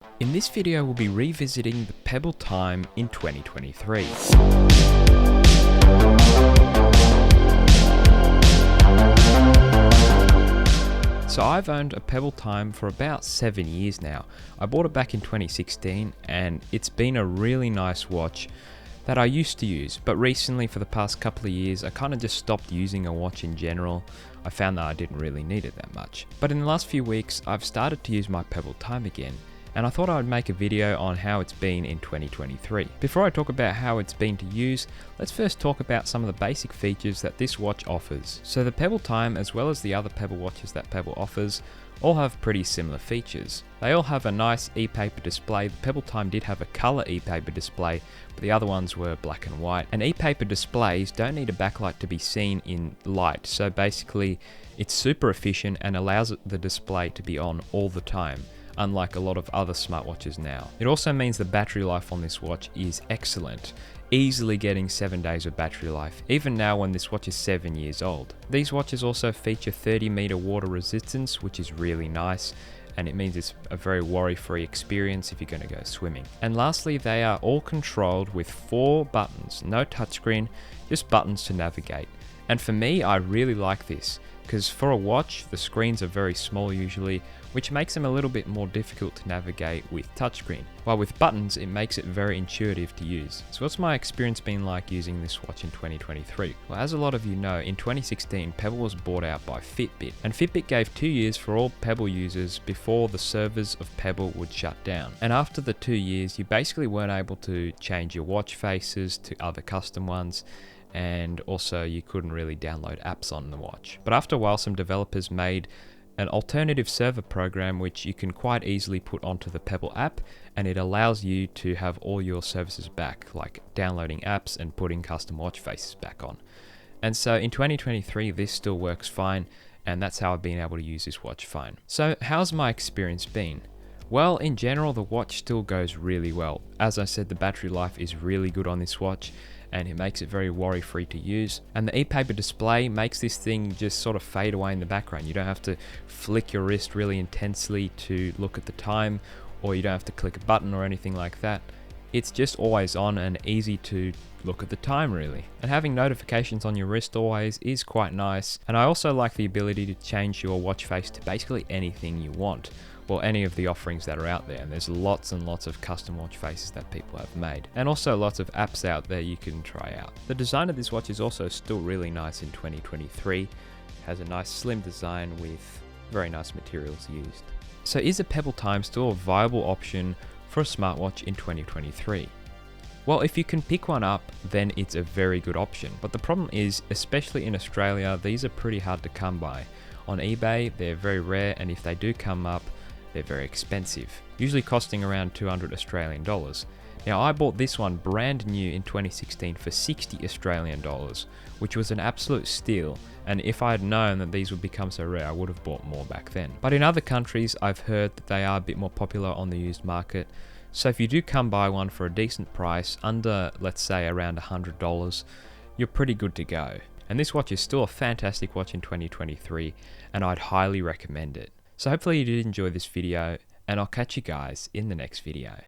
In this video, we'll be revisiting the Pebble Time in 2023. So I've owned a Pebble Time for about 7 years now. I bought it back in 2016 and it's been a really nice watch that I used to use, but recently for the past couple of years I kind of just stopped using a watch in general. I found that I didn't really need it that much. But in the last few weeks I've started to use my Pebble Time again, and I thought I would make a video on how it's been in 2023. Before I talk about how it's been to use, let's first talk about some of the basic features that this watch offers. So the Pebble Time, as well as the other Pebble watches that Pebble offers, all have pretty similar features. They all have a nice e-paper display. The Pebble Time did have a color e-paper display, but the other ones were black and white. And e-paper displays don't need a backlight to be seen in light, so basically it's super efficient and allows the display to be on all the time, unlike a lot of other smartwatches now. It also means the battery life on this watch is excellent, easily getting 7 days of battery life, even now when this watch is 7 years old. These watches also feature 30-meter water resistance, which is really nice, and it means it's a very worry-free experience if you're going to go swimming. And lastly, they are all controlled with 4 buttons, no touchscreen, just buttons to navigate. And for me, I really like this, because for a watch, the screens are very small usually, which makes them a little bit more difficult to navigate with touchscreen. While with buttons, it makes it very intuitive to use. So what's my experience been like using this watch in 2023? Well, as a lot of you know, in 2016, Pebble was bought out by Fitbit, and Fitbit gave 2 years for all Pebble users before the servers of Pebble would shut down. And after the 2 years, you basically weren't able to change your watch faces to other custom ones, and also you couldn't really download apps on the watch. But after a while, some developers made an alternative server program which you can quite easily put onto the Pebble app, and it allows you to have all your services back, like downloading apps and putting custom watch faces back on. And so in 2023 this still works fine, and that's how I've been able to use this watch fine. So how's my experience been? Well, in general the watch still goes really well. As I said, the battery life is really good on this watch, and it makes it very worry-free to use. And the e-paper display makes this thing just sort of fade away in the background. You don't have to flick your wrist really intensely to look at the time, or you don't have to click a button or anything like that. It's just always on and easy to look at the time really. And having notifications on your wrist always is quite nice. And I also like the ability to change your watch face to basically anything you want. Well, any of the offerings that are out there, and there's lots and lots of custom watch faces that people have made, and also lots of apps out there you can try out. The design of this watch is also still really nice in 2023. It has a nice slim design with very nice materials used. So is a Pebble Time still a viable option for a smartwatch in 2023? Well, if you can pick one up, then it's a very good option. But the problem is, especially in Australia, these are pretty hard to come by. On eBay, they're very rare, and if they do come up, they're very expensive, usually costing around 200 Australian dollars. Now, I bought this one brand new in 2016 for 60 Australian dollars, which was an absolute steal, and if I had known that these would become so rare, I would have bought more back then. But in other countries, I've heard that they are a bit more popular on the used market, so if you do come by one for a decent price, under, let's say, around $100, you're pretty good to go. And this watch is still a fantastic watch in 2023, and I'd highly recommend it. So hopefully you did enjoy this video, and I'll catch you guys in the next video.